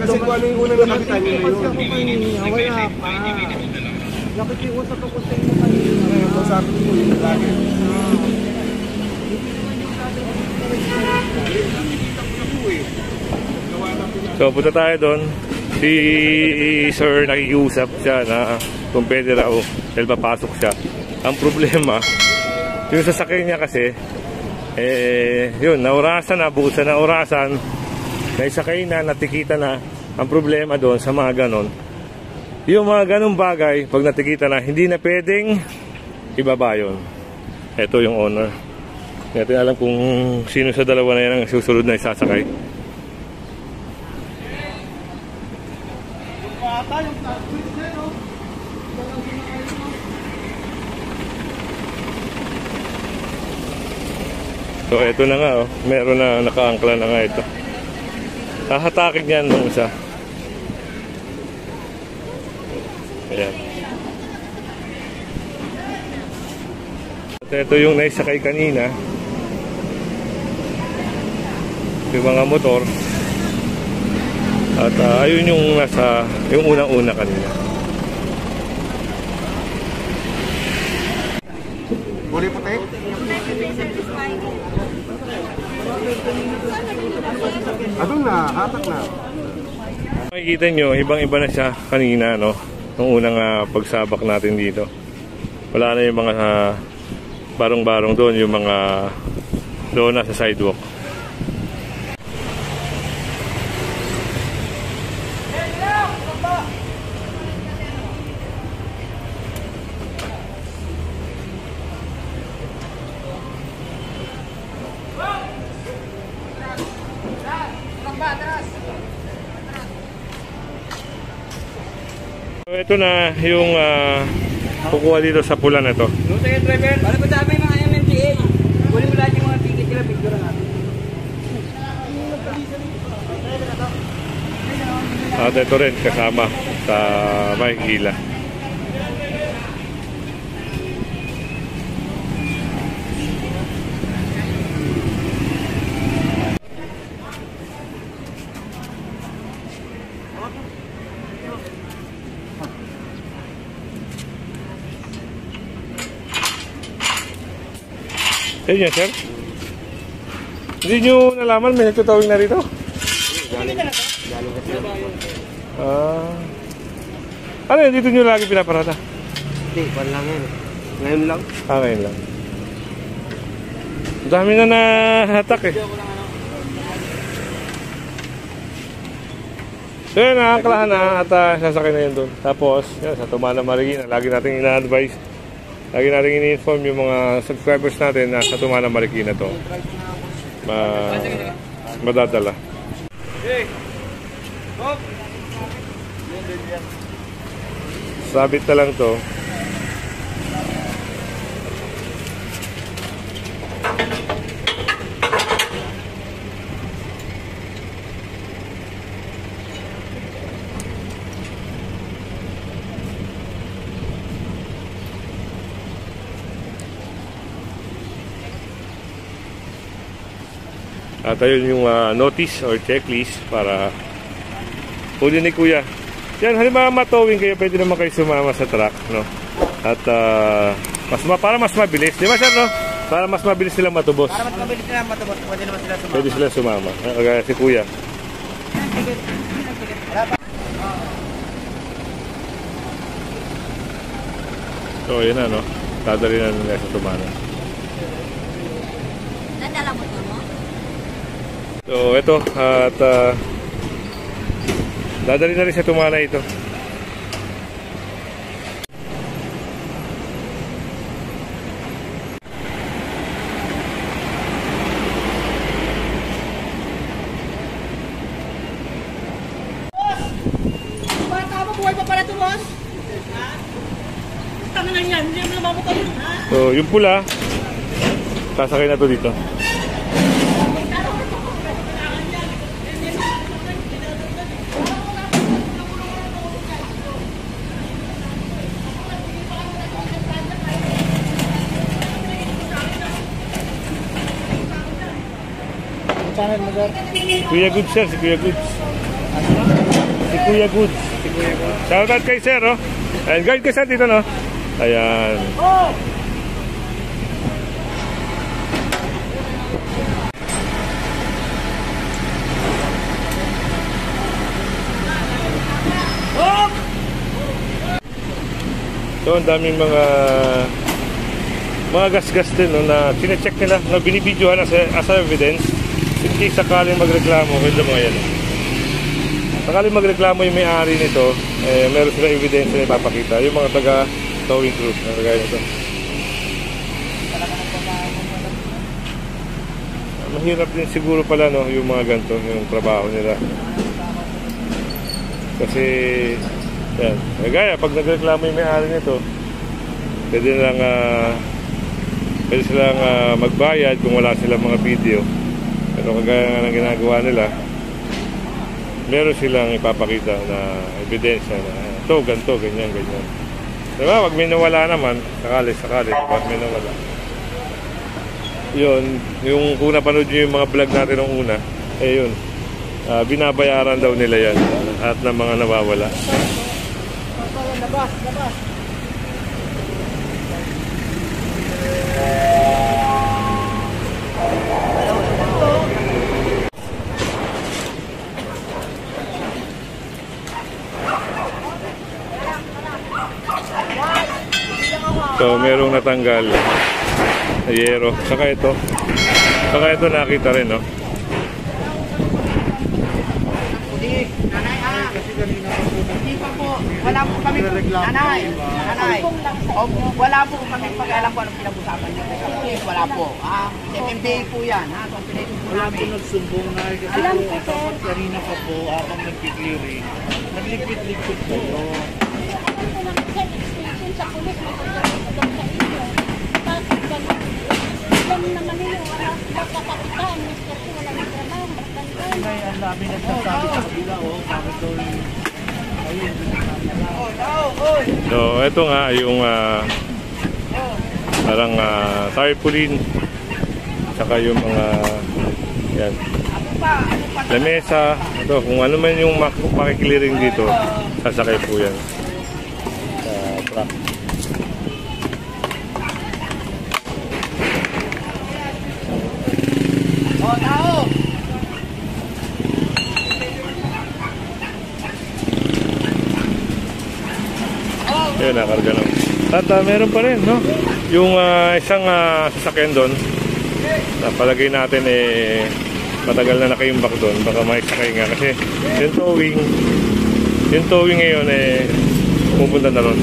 Kasi kung ano yung unang nakapitan nyo na yun. Wala pa. Nakikiusap ako sa inyo kanina. Ngayon, kung sabi ko yung lagi. So punta tayo doon. Si sir nakikiusap siya na kung pwede raw dahil papasok siya. Ang problema, yung sasakyan niya kasi yun, naurasan na, buusan na orasan, naisakay na, natikita na. Ang problema doon sa mga ganon, yung mga ganong bagay, pag natikita na, hindi na pwedeng ibaba yun. Ito yung owner. Hindi natin alam kung sino sa dalawa na yan ang susunod na isasakay. So ito na nga, oh. Meron na nakaangkla na nga ito. Hahatakin yan nung isa. Ayan. At ito yung naisakay kanina. Yung mga motor. At ayun yung nasa, yung unang-una kanina. Muli po tayo. Adun na, hatak na. Makikita nyo, ibang-iba na siya kanina, no? Nung unang pagsabak natin dito. Wala na yung mga barong-barong doon, yung mga lona sa sidewalk. So ito na yung kukuha dito sa pula na to. Tayo driver. Para pa dami mga MMDA. Kunin mo lahat yung mga ticket nila, picture natin. At ito rin kasama sa Maynila. Ayun yan, sir. Hindi nyo nalaman, may nagtutawing na rito? Galing kasi. Ano yun, dito nyo lagi pinaparada? Hindi, pan lang yan. Ngayon lang. Ngayon lang. Dami na nahatak eh. So yun, nakakalahan na at sasakay na yun doon. Tapos, yan, sa Tumana Marikina, lagi natin ina-advise. Lagi natin ini-inform yung mga subscribers natin na sa Tumana Marikina to madadala. Sabit na lang to. At ayun yung notice or checklist para huli ni Kuya. Yan, halimbawa matowing kayo, pwede naman kayo sumama sa truck, no? At para mas mabilis, di ba sir, no? Para mas mabilis silang matubos. Para mas mabilis sila matubos, pwede naman sila sumama. Pwede sila sumama, kagaya si Kuya. So yun na, no? Dadali na nila sa Tumana. Nadala mo to mo? So ito, at dadali na rin sa Tumana ito. So yung pula, sasakay na to dito. Sana tindahan mo, sir? Kuya Goods, sir. Si Kuya Goods. Si Kuya Goods. Shoutout kay sir, oh. Ayan, guide ka sir dito, no? Ayan. So, ang daming mga gas-gas din, no, na sinecheck nila, na binibidyohan as evidence in case sakaling magreklamo. Ito mga yan. Sakaling magreklamo yung may-ari nito, meron sila evidence na ipapakita. Yung mga taga-towing crew na kagaya nito. Mahirap din siguro pala, no, yung mga ganito, yung trabaho nila. Kasi yan, kagaya pag nagreklamo yung may-ari nito, pwede silang magbayad kung wala silang mga video. Pero kagaya nga ng ginagawa nila, meron silang ipapakita na ebidensya na ito, ganito, ganyan, ganyan. Diba? Pag may nawala naman, sakali, pag may nawala. Yun, yung kung napanood nyo yung mga vlog natin ng una, yun, binabayaran daw nila yan at ng mga nawawala. Labas. So, merong natanggal na yero. Saka ito nakita rin, no? Hindi pa po. Wala po kami. Nanay. Wala po kami pag-alam ko anong pinag-usapan niyo. Wala po. MMDA po yan. Wala po nagsumbong na kasi dapat kanina pa po habang nag-clearing. Nagligpit-ligpit po yun. Sa pulis, magkakaroon sa inyo. Bakit ganun? Ganun naman yun. Magkakakitaan. Kasi wala ng trabaho. May ang dami nagsasabi sa kabila, bakit daw ayun. So, ito nga yung parang tarpaulin, saka yung mga yan, lamesa, ito, kung ano man yung makikiliring dito, sasakay po yan sa truck. Yun, nakarga lang. At meron pa rin, no? Yung isang sasakyan doon, napalagay natin matagal na nakaimbak doon. Baka maisakay nga kasi yung towing ngayon pupunta na ron.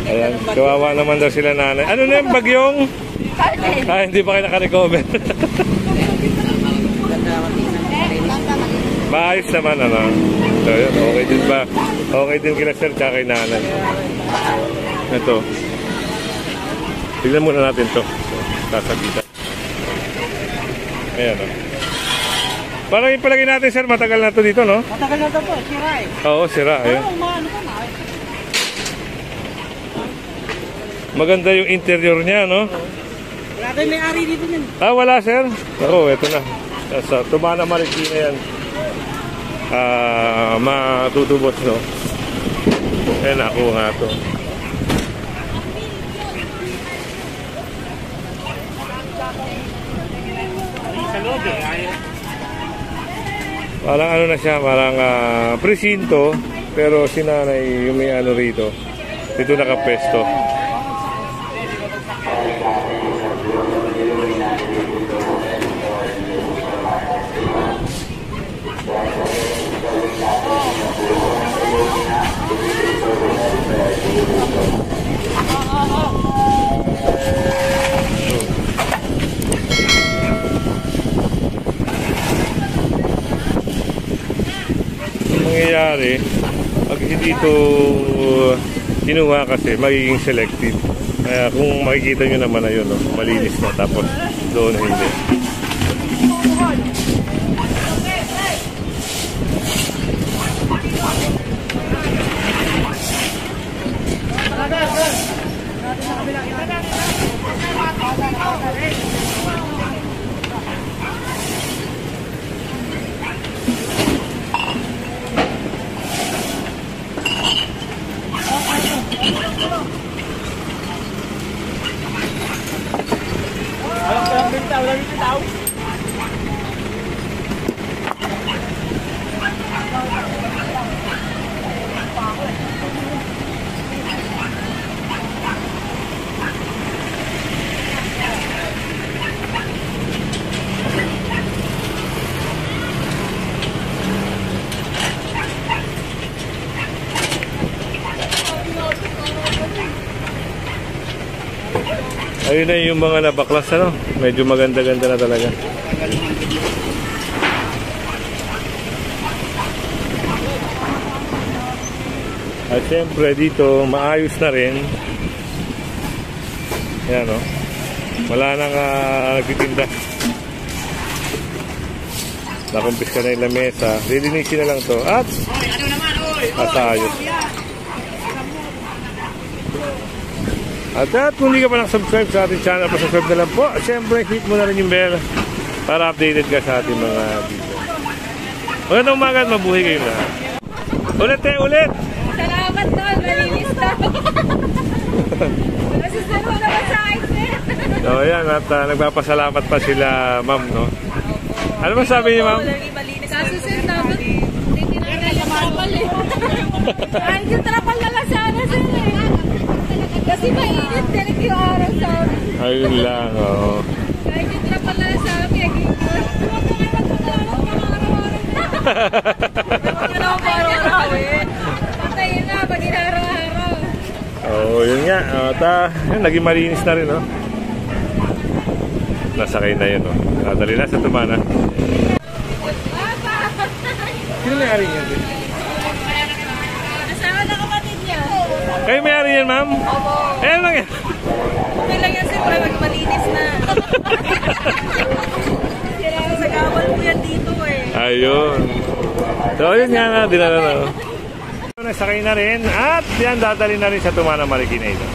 Ayan, kawawa naman daw sila nanay. Ano na yung bagyong? Hindi pa kayo nakarecover. Maayos naman, ano? So, yun, okay din ba? Okay din kila sir tsaka kay nanay. Ito. Tignan muna natin to. Sasabitan. Ayan, o. Parang ipalagay natin, sir, matagal na to dito, no? Matagal na ito po, sira eh. Oo, sira. Ayan. Maganda yung interior niya, no? Wala tayong may-ari dito yan. Wala, sir. Oo, eto na. Sa Tumana Marikina yan. Matutubos, no? Ayan, ako nga to. Parang ano na siya, parang presinto, pero si nanay yung may ano rito. Dito nakapesto. Mangyayari pag hindi ito kinuha kasi magiging selective. Kaya kung makikita nyo naman na yun, no, malinis na. Tapos doon hindi. Ayun na yung mga nabaklas, ano? Medyo maganda-ganda na talaga. At syempre dito, maayos na rin. Yan, no? Wala nang nagtitinda. Nakumpis ka na yung lamesa. Lilinisin na lang to. At ayos. At kung hindi ka pa nakasubscribe sa ating channel, pasubscribe na lang po. At syempre, hit mo na rin yung bell para updated ka sa ating mga video. Magandang umaga at mabuhay kayo lahat. Ulit ulit! Salamat doon, malinis na. Nasusunod naman sa akin, sir. So, ayan, at nagpapasalamat pa sila, ma'am, no? Ano ba sabi niyo, ma'am? Kasusunod naman, hindi tinanggal yung trapal eh. Ay, yung trapal na lang sana, sir eh. Kasi mainit, direct yung araw sa amin. Ayun lang, oo. Kahit yung trapal na lang sa amin, patayin na, pag inaraw-araw. Oo, yun nga. Yun, naging malinis na rin, no? Nasakay na yun, no? Dali na sa Tumana. Sino may-ari yan? Asawa na kapatid niya. Kayo may-ari yan, ma'am? Opo. Eh, ano lang yan? Okay lang yan, sir, para magmalinis na. Sa gawal po yan dito eh. Ayun. So, yun nga na, dinala na. Nasakay na rin at yan, dadali na rin sa Tumana Marikina ito.